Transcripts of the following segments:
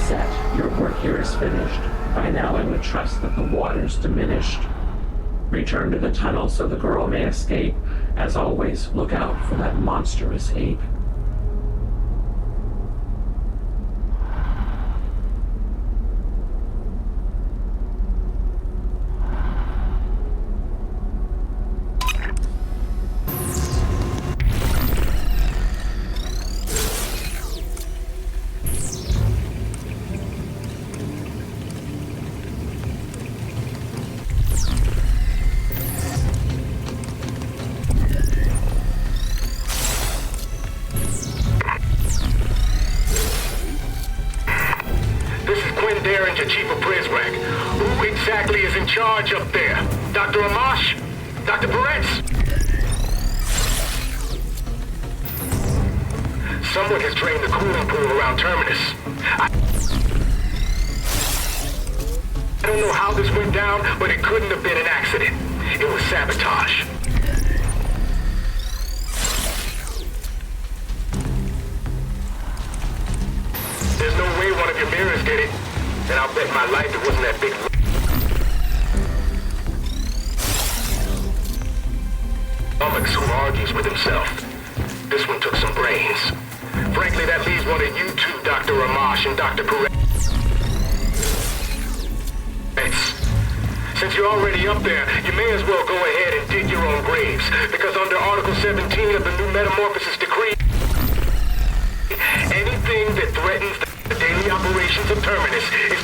set. Your work here is finished. By now I would trust that the water's diminished. Return to the tunnel so the girl may escape. As always, look out for that monstrous ape. Charge up there. Dr. Amash? Dr. Peretz? Someone has drained the cooling pool around Terminus. I don't know how this went down, but it couldn't have been an accident. It was sabotage. There's no way one of your mirrors did it. And I'll bet my life it wasn't that big. Who argues with himself. This one took some brains. Frankly, that leaves one of you two, Dr. Amash and Dr. Peretz. Since you're already up there, you may as well go ahead and dig your own graves, because under Article 17 of the new Metamorphosis Decree, anything that threatens the daily operations of Terminus is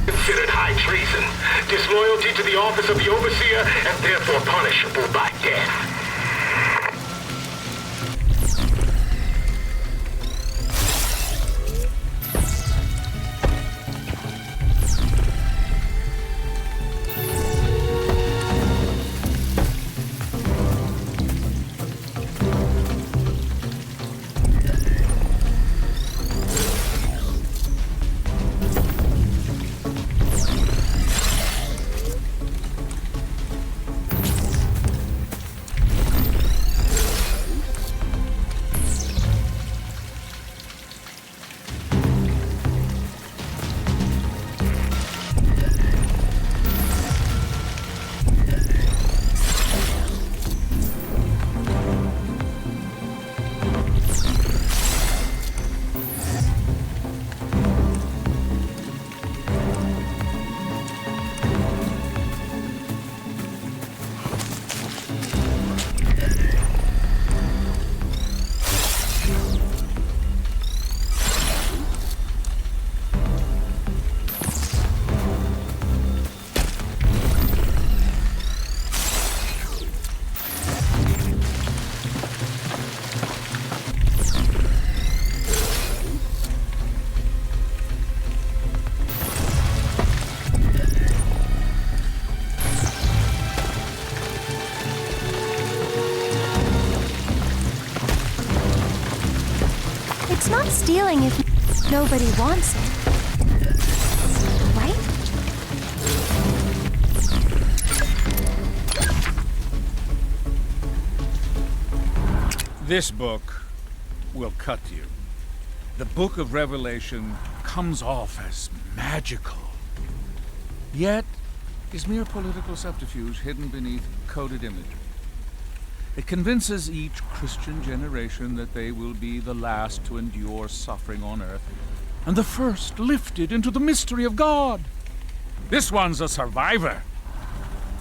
considered high treason, disloyalty to the office of the Overseer, and therefore punishable by death. It's not stealing if nobody wants it. Right? This book will cut you. The Book of Revelation comes off as magical, yet is mere political subterfuge hidden beneath coded imagery. It convinces each Christian generation that they will be the last to endure suffering on earth, and the first lifted into the mystery of God. This one's a survivor.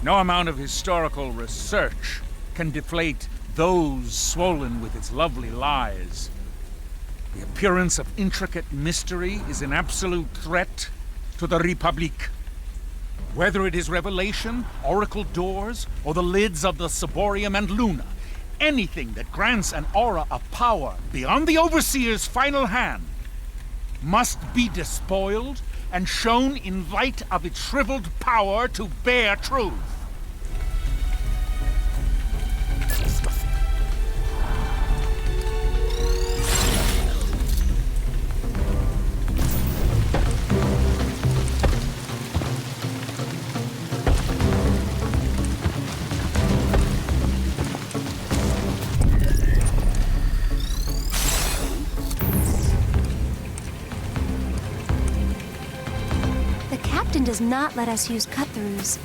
No amount of historical research can deflate those swollen with its lovely lies. The appearance of intricate mystery is an absolute threat to the Republique. Whether it is Revelation, Oracle Doors, or the lids of the Ciborium and Luna, anything that grants an aura of power beyond the Overseer's final hand must be despoiled and shown in light of its shriveled power to bear truth. does not let us use cut-throughs.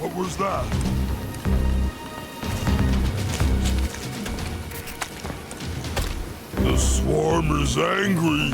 What was that? The swarm is angry.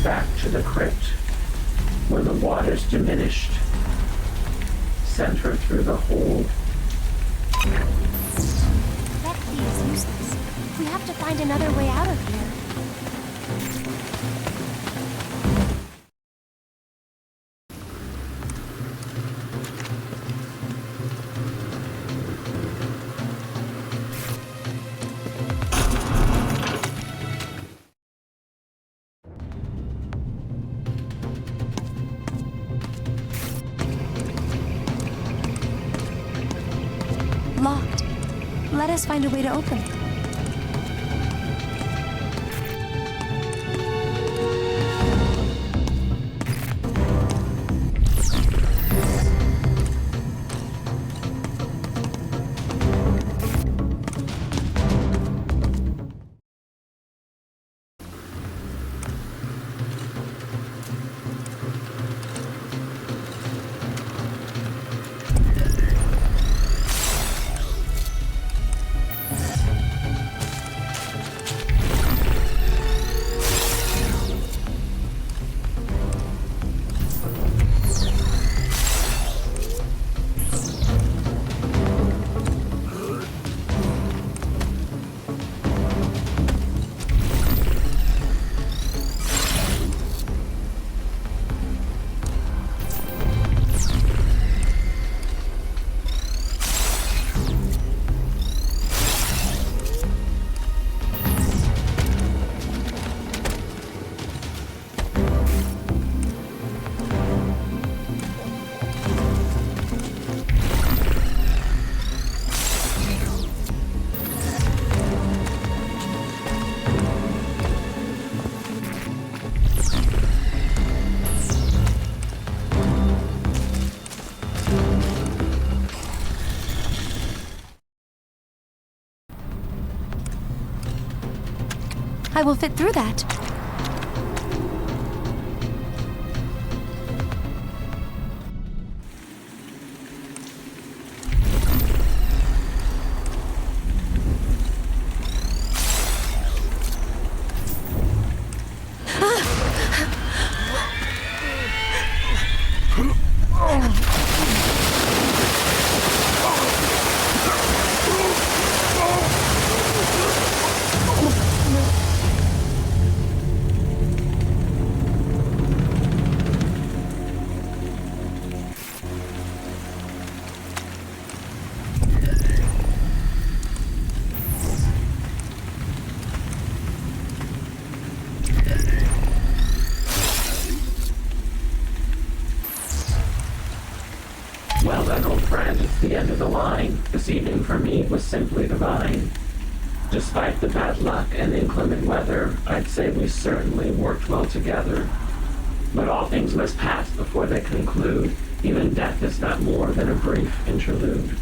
back to the crypt. When the waters diminished, sent her through the hold. That key is useless. We have to find another way out of here. Locked. Let us find a way to open it. I will fit through that. Well then, old friend, it's the end of the line. This evening for me was simply divine. Despite the bad luck and inclement weather, I'd say we certainly worked well together. But all things must pass before they conclude. Even death is not more than a brief interlude.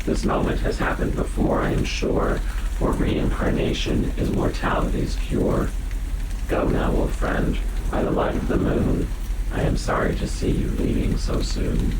This moment has happened before, I am sure, for reincarnation is mortality's cure. Go now, old friend, by the light of the moon. I am sorry to see you leaving so soon.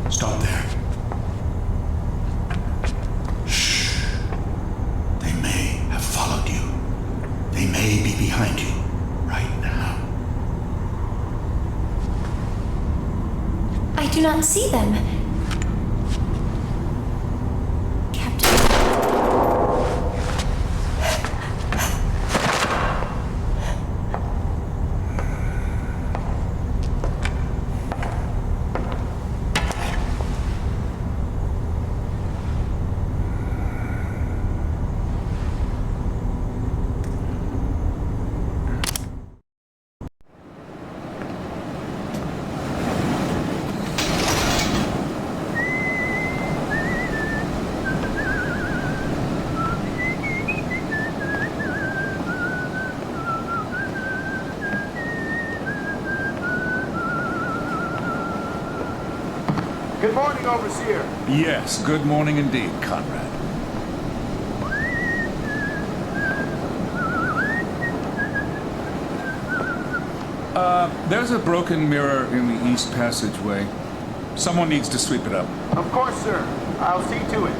Stop there. Shh. They may have followed you. They may be behind you right now. I do not see them. Captain. Good morning, Overseer. Yes, good morning indeed, Conrad. There's a broken mirror in the east passageway. Someone needs to sweep it up. Of course, sir. I'll see to it.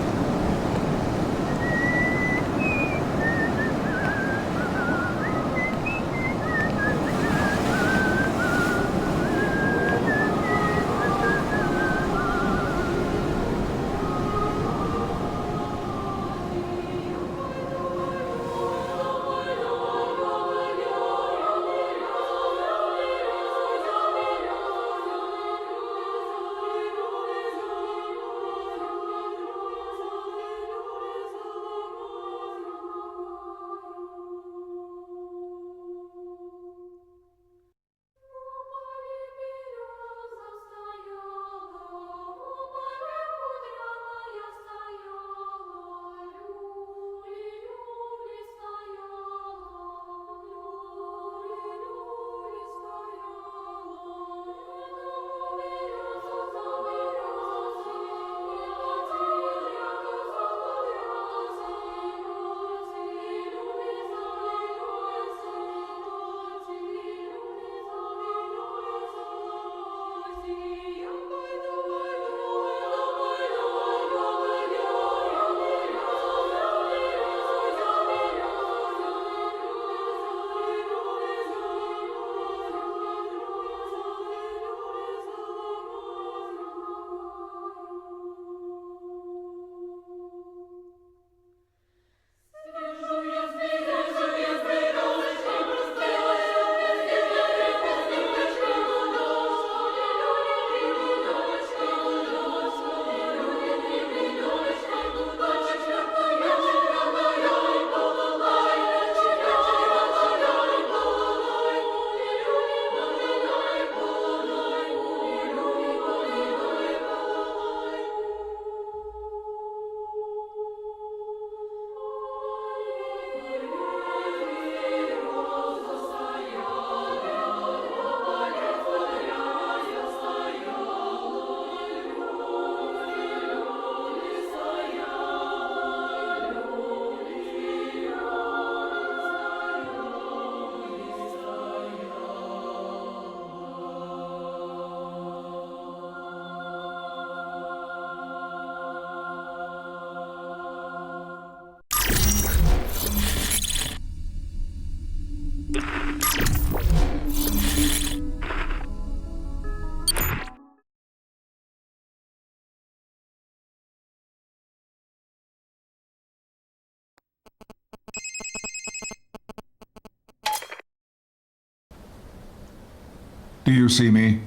Do you see me?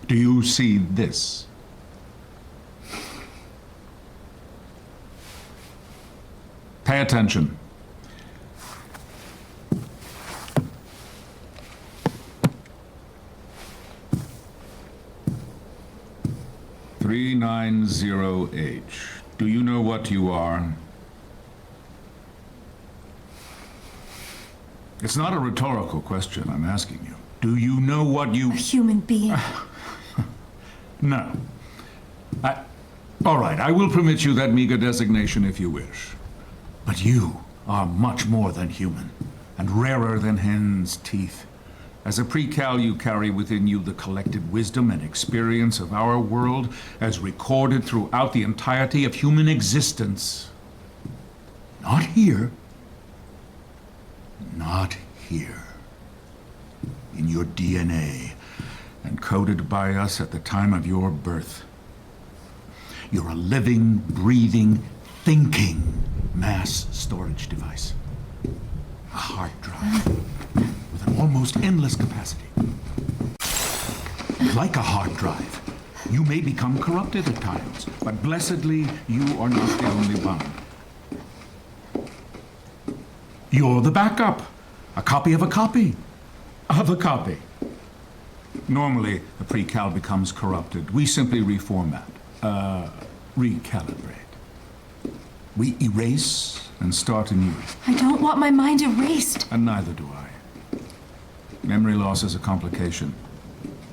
Do you see this? Pay attention. "390H. Do you know what you are?" It's not a rhetorical question I'm asking you. Do you know what you... A human being. No. All right, I will permit you that meager designation if you wish. But you are much more than human, and rarer than hen's teeth. As a pre-cal, you carry within you the collected wisdom and experience of our world as recorded throughout the entirety of human existence. Not here. Not here. In your DNA, encoded by us at the time of your birth. You're a living, breathing, thinking mass storage device. A hard drive with an almost endless capacity. Like a hard drive, you may become corrupted at times, but blessedly, you are not the only one. You're the backup. A copy of a copy of a copy. Normally, a pre-cal becomes corrupted. We simply reformat, recalibrate. We erase and start anew. I don't want my mind erased. And neither do I. Memory loss is a complication.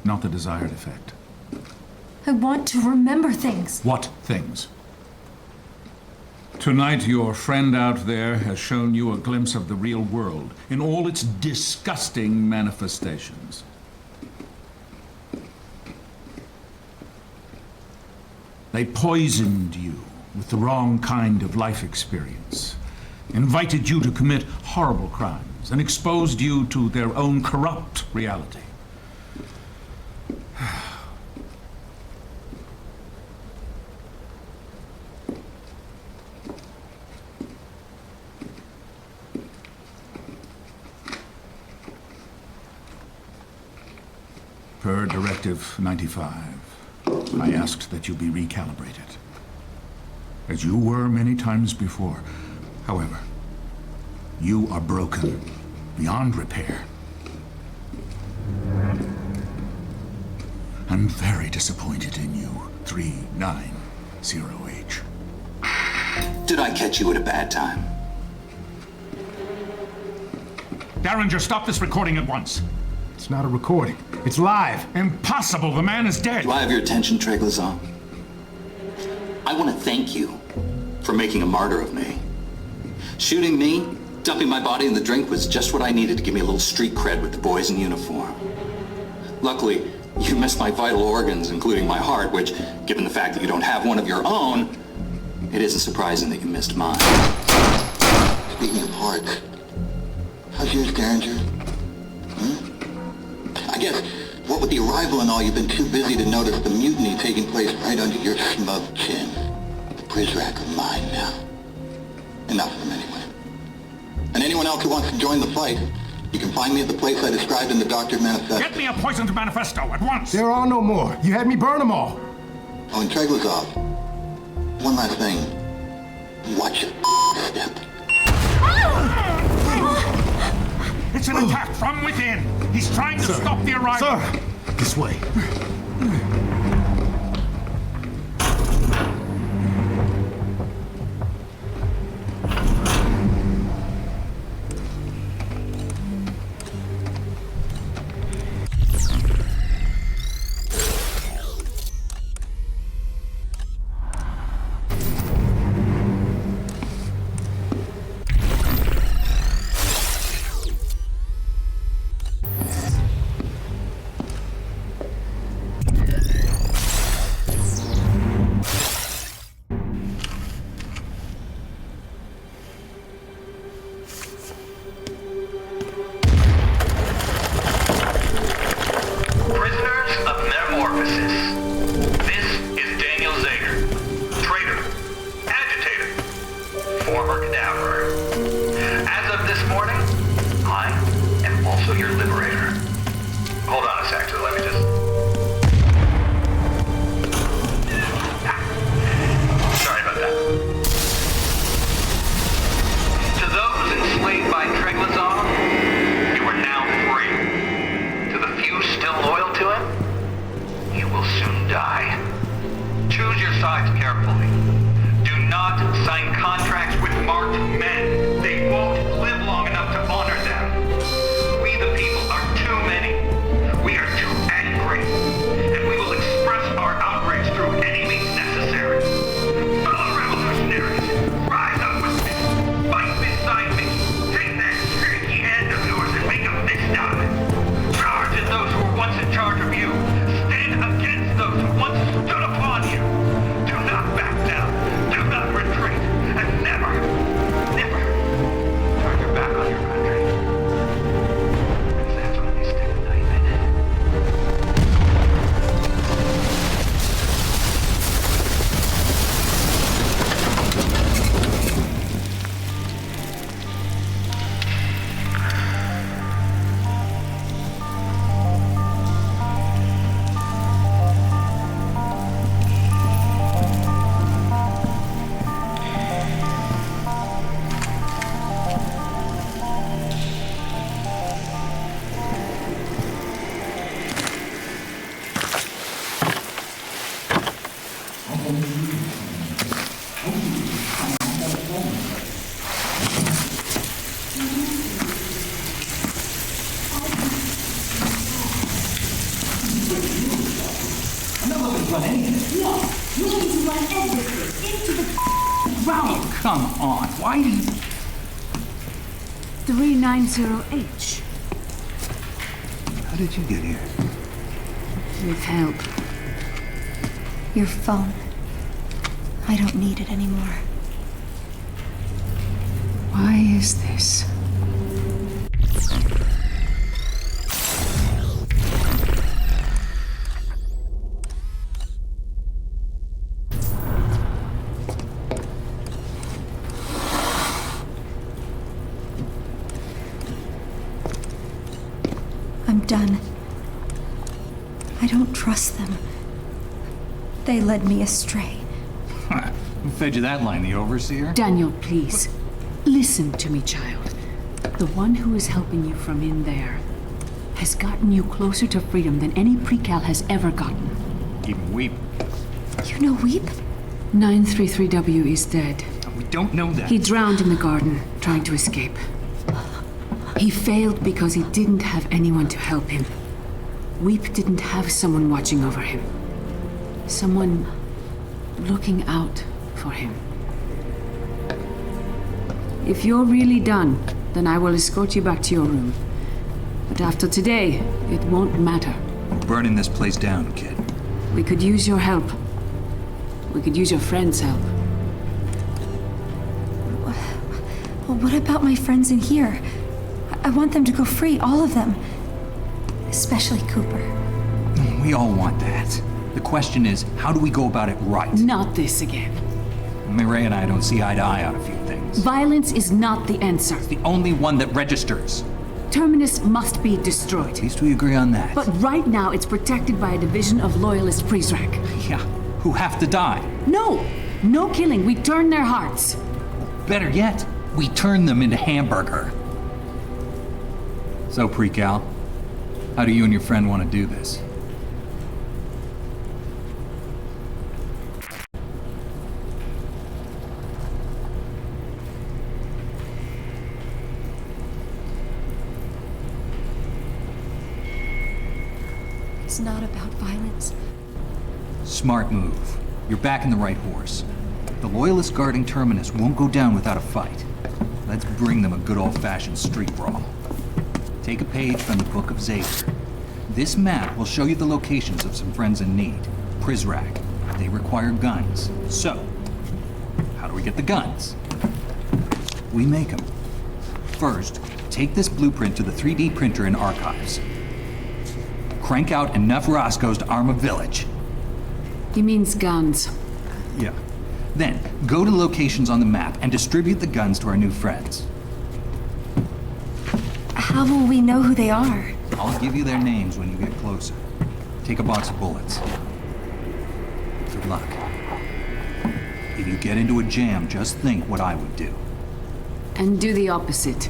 not the desired effect. I want to remember things. What things? Tonight, your friend out there has shown you a glimpse of the real world in all its disgusting manifestations. They poisoned you with the wrong kind of life experience, invited you to commit horrible crimes, and exposed you to their own corrupt reality. Per Directive 95, I asked that you be recalibrated, as you were many times before. However, you are broken beyond repair. I'm very disappointed in you, 390H. Did I catch you at a bad time? Derringer, stop this recording at once. It's not a recording. It's live. Impossible, the man is dead. Do I have your attention, Treglazon? I want to thank you for making a martyr of me. Shooting me, dumping my body in the drink was just what I needed to give me a little street cred with the boys in uniform. Luckily, you missed my vital organs, including my heart, which, given the fact that you don't have one of your own, it isn't surprising that you missed mine. Speaking of hearts, how's yours, Derringer? I guess, what with the arrival and all, you've been too busy to notice the mutiny taking place right under your smug chin. The Prizrak are mine now. Enough of them anyway. And anyone else who wants to join the fight, you can find me at the place I described in the Doctor's Manifesto. Get me a poisoned manifesto at once! There are no more. You had me burn them all. Oh, and Treglazov, one last thing. Watch your step. It's an attack from within! He's trying to stop the arrival! Sir, this way. run anything. No, you need to run everything into the ground. Oh, come on. Why do you... 390H. How did you get here? With help. Your phone. I don't need it anymore. Why is this? I'm done. I don't trust them. They led me astray. Who fed you that line, the overseer? Daniel, please. Listen to me, child. The one who is helping you from in there has gotten you closer to freedom than any pre-cal has ever gotten. Even Weep. You know Weep? 933W is dead. We don't know that. He drowned in the garden, trying to escape. He failed because he didn't have anyone to help him. Weep didn't have someone watching over him. Someone looking out for him. If you're really done, then I will escort you back to your room. But after today, it won't matter. We're burning this place down, kid. We could use your help. We could use your friends' help. Well, what about my friends in here? I want them to go free, all of them. Especially Cooper. We all want that. The question is, how do we go about it right? Not this again. Mireille and I don't see eye to eye on a few things. Violence is not the answer. It's the only one that registers. Terminus must be destroyed. At least we agree on that. But right now, it's protected by a division of loyalist Prizrak. Yeah, who have to die. No! No killing. We turn their hearts. Better yet, we turn them into hamburger. So, Pre-Cal, how do you and your friend want to do this? It's not about violence. Smart move. You're backing the right horse. The Loyalists guarding Terminus won't go down without a fight. Let's bring them a good old-fashioned street brawl. Take a page from the Book of Xavier. This map will show you the locations of some friends in need. Prizrak. They require guns. So, how do we get the guns? We make them. First, take this blueprint to the 3D printer in Archives. Crank out enough Roscoes to arm a village. He means guns. Yeah. Then, go to locations on the map and distribute the guns to our new friends. How will we know who they are? I'll give you their names when you get closer. Take a box of bullets. Good luck. If you get into a jam, just think what I would do. And do the opposite.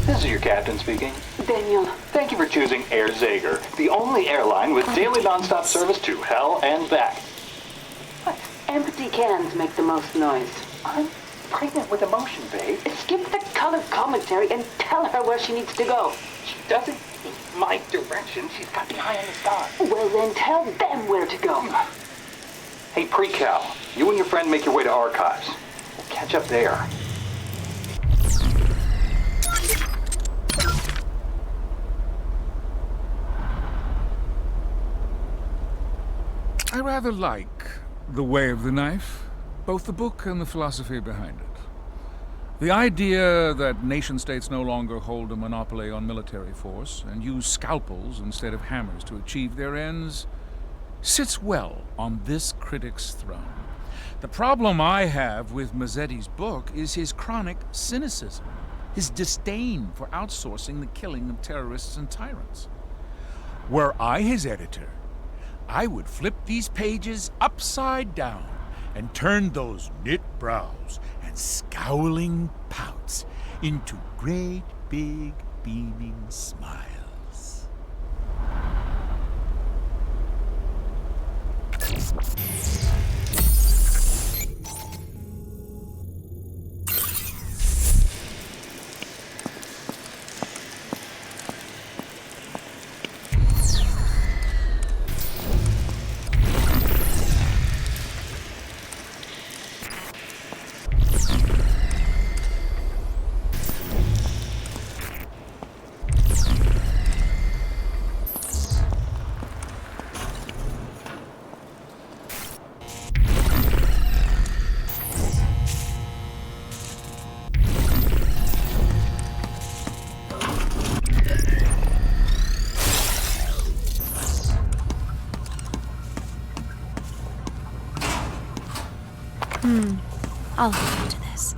This is your captain speaking. Daniel. Thank you for choosing Air Zager, the only airline with daily nonstop service to hell and back. What? Empty cans make the most noise. I'm pregnant with emotion, babe. Skip the colored commentary and tell her where she needs to go. She doesn't need my direction. She's got the eye on the sky. Well, then tell them where to go. Hey, Pre-Cal, you and your friend make your way to Archives. We'll catch up there. I rather like The Way of the Knife, both the book and the philosophy behind it. The idea that nation-states no longer hold a monopoly on military force and use scalpels instead of hammers to achieve their ends sits well on this critic's throne. The problem I have with Mazzetti's book is his chronic cynicism, his disdain for outsourcing the killing of terrorists and tyrants. Were I his editor, I would flip these pages upside down and turn those knit brows and scowling pouts into great big beaming smiles. I'll hold on to this.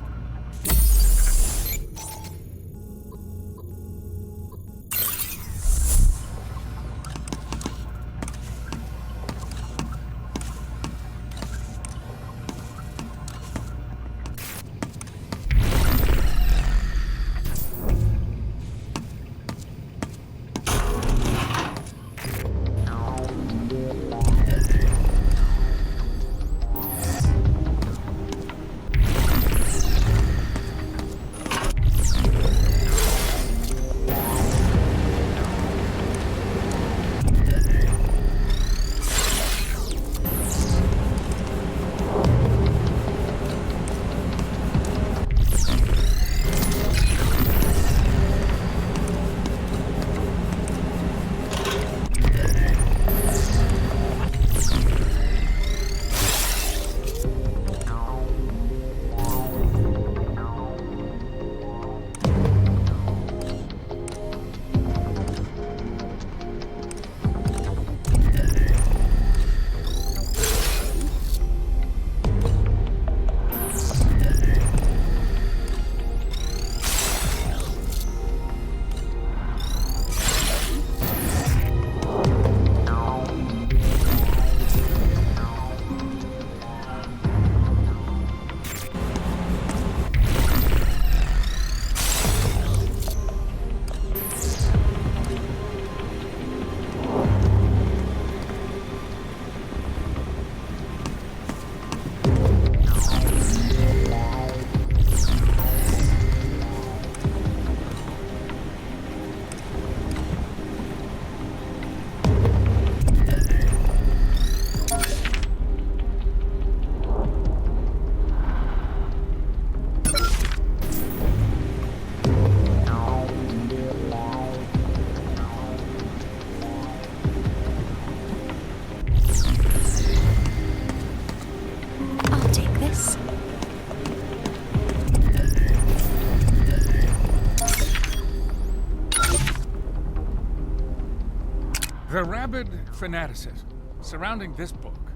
The rabid fanaticism surrounding this book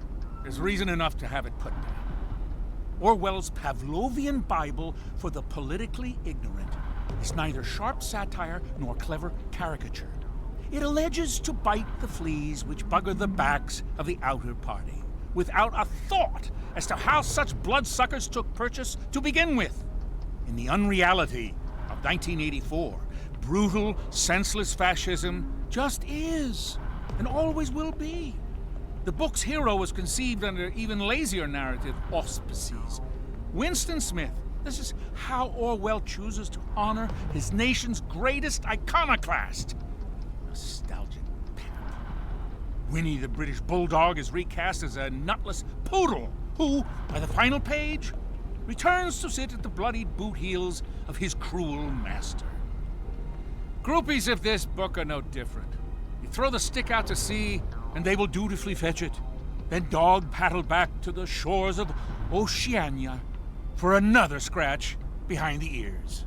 is reason enough to have it put down. Orwell's Pavlovian Bible for the politically ignorant is neither sharp satire nor clever caricature. It alleges to bite the fleas which bugger the backs of the outer party, without a thought as to how such bloodsuckers took purchase to begin with. In the unreality of 1984, brutal, senseless fascism just is, and always will be. The book's hero was conceived under even lazier narrative auspices. Winston Smith, this is how Orwell chooses to honor his nation's greatest iconoclast. Nostalgic pimp. Winnie the British Bulldog is recast as a nutless poodle who, by the final page, returns to sit at the bloodied boot heels of his cruel master. Groupies of this book are no different. You throw the stick out to sea, and they will dutifully fetch it, then dog paddle back to the shores of Oceania for another scratch behind the ears.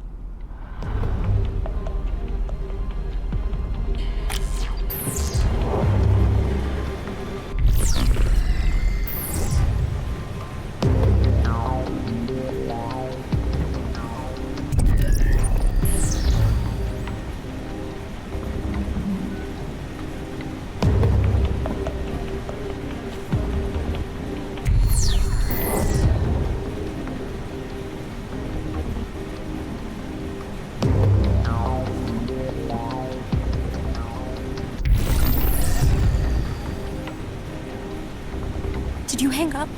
hang up?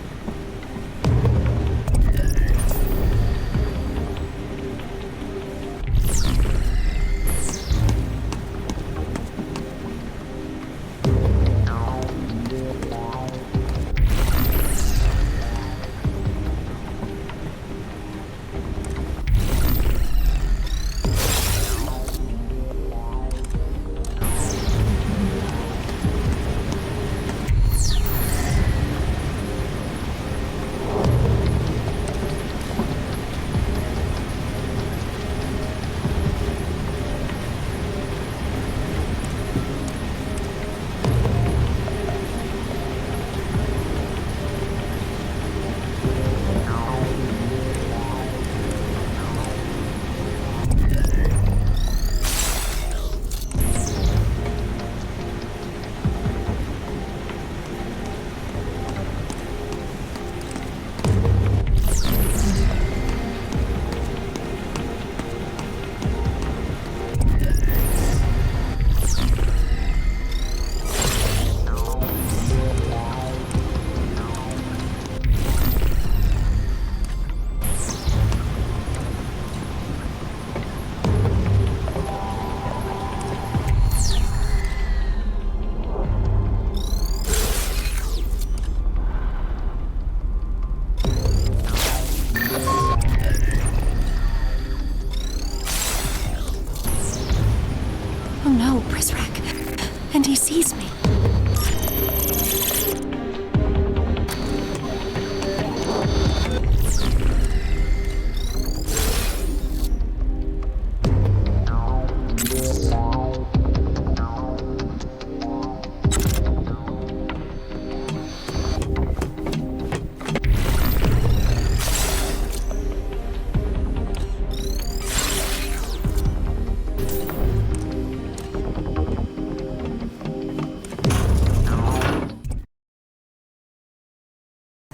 And he sees me.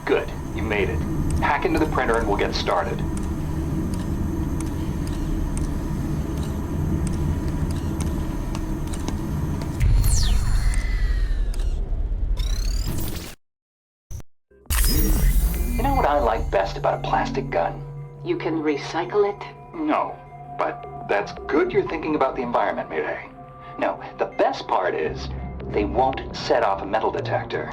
Good. You made it. Hack into the printer and we'll get started. You know what I like best about a plastic gun? You can recycle it? No, but that's good you're thinking about the environment, Mayday. No, the best part is they won't set off a metal detector.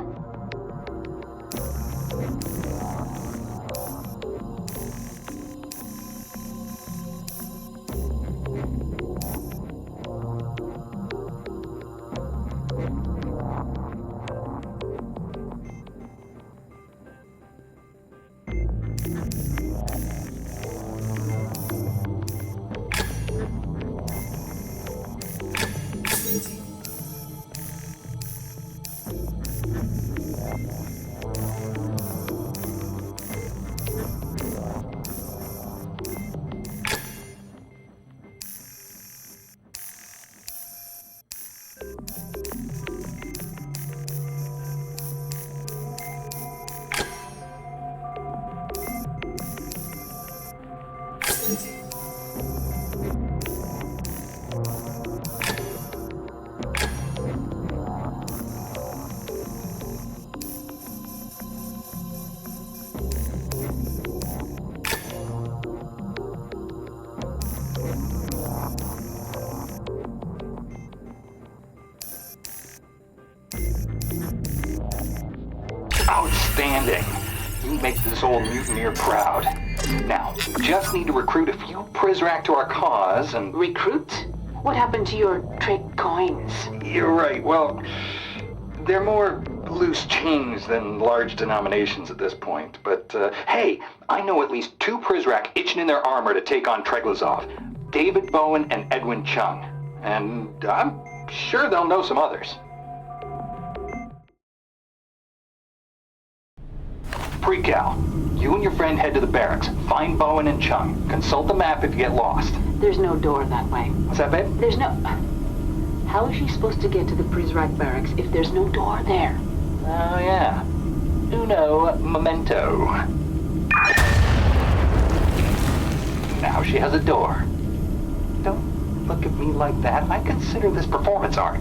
Outstanding! You make this old mutineer proud. Now, we just need to recruit a few Prizrak to our cause and... Recruit? What happened to your trick coins? You're right, well, they're more loose change than large denominations at this point. But, hey, I know at least 2 Prizrak itching in their armor to take on Treglazov. David Bowen and Edwin Chung. And I'm sure they'll know some others. Pre-Cal, you and your friend head to the barracks. Find Bowen and Chung. Consult the map if you get lost. There's no door that way. What's that, babe? There's no... How is she supposed to get to the Prizrak barracks if there's no door there? Oh, yeah. Uno momento. Now she has a door. Don't look at me like that. I consider this performance art.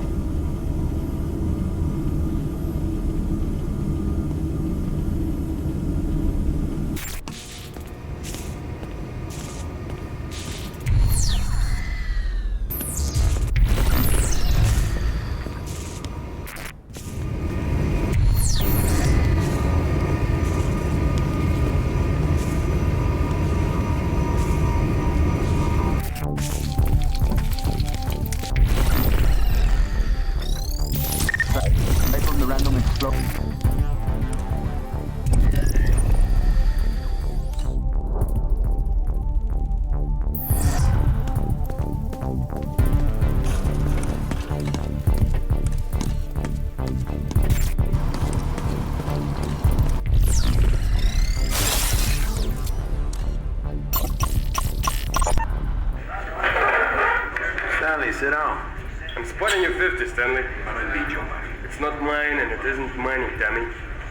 sit down. I'm splitting your 50, Stanley. I don't need your money. It's not mine and it isn't money, dummy.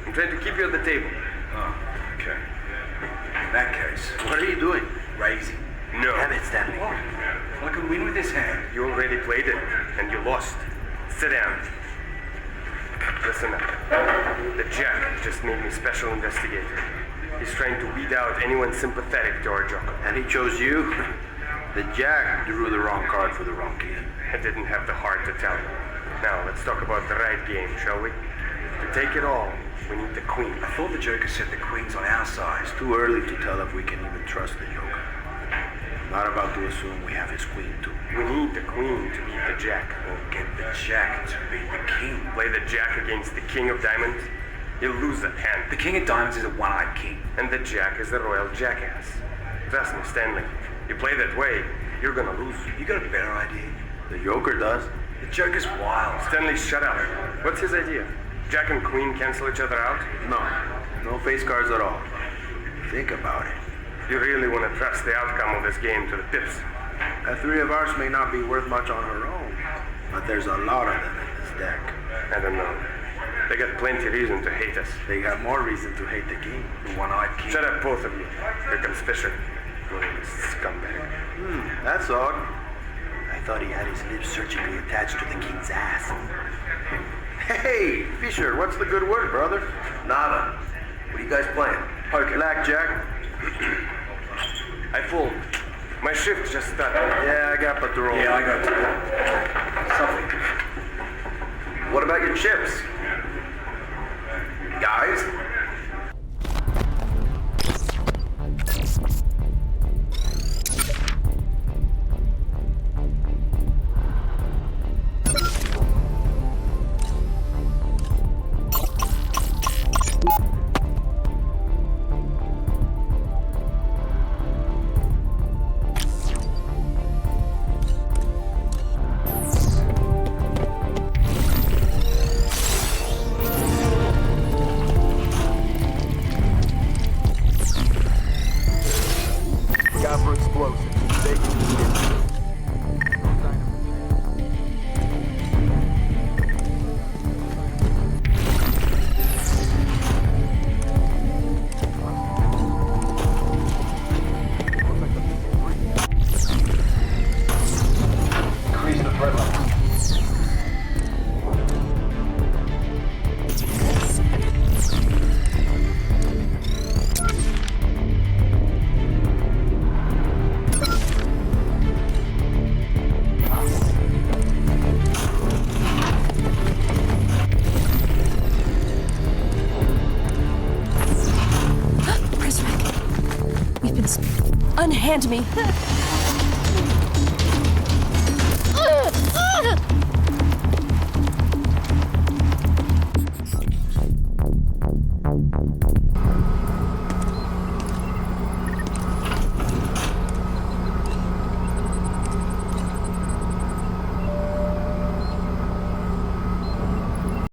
I'm trying to keep you at the table. Oh, okay. In that case, what are you doing? Raising? No. Damn it, Stanley. I can win with this hand. You already played it, and you lost. Sit down. Listen up. The Jack just made me special investigator. He's trying to weed out anyone sympathetic to our Jocko. And he chose you? The Jack drew the wrong card for the wrong king. I didn't have the heart to tell you. Now, let's talk about the right game, shall we? To take it all, we need the queen. I thought the Joker said the queen's on our side. It's too early to tell if we can even trust the Joker. I'm not about to assume we have his queen, too. We need the queen to beat the Jack. We'll get the Jack to beat the king. Play the Jack against the King of Diamonds, you'll lose that hand. The King of Diamonds is a one-eyed king. And the Jack is the royal jackass. Trust me, Stanley. You play that way, you're gonna lose. You got a better idea? The Joker does. The Joker's wild. Stanley, shut up. What's his idea? Jack and Queen cancel each other out? No face cards at all. Think about it. You really want to trust the outcome of this game to the pips? That three of ours may not be worth much on her own, but there's a lot of them in this deck. I don't know. They got plenty reason to hate us. They got more reason to hate the king, the one-eyed king. Shut up, both of you. Here comes Fisher. Scumbag. That's odd. I thought he had his lips surgically attached to the king's ass. Hey, Fisher, what's the good word, brother? Nada. What are you guys playing? Poker. Blackjack. I fooled. My shift just started. Yeah, I got but the roll. Yeah, I got something. What about your chips? Guys? Unhand me.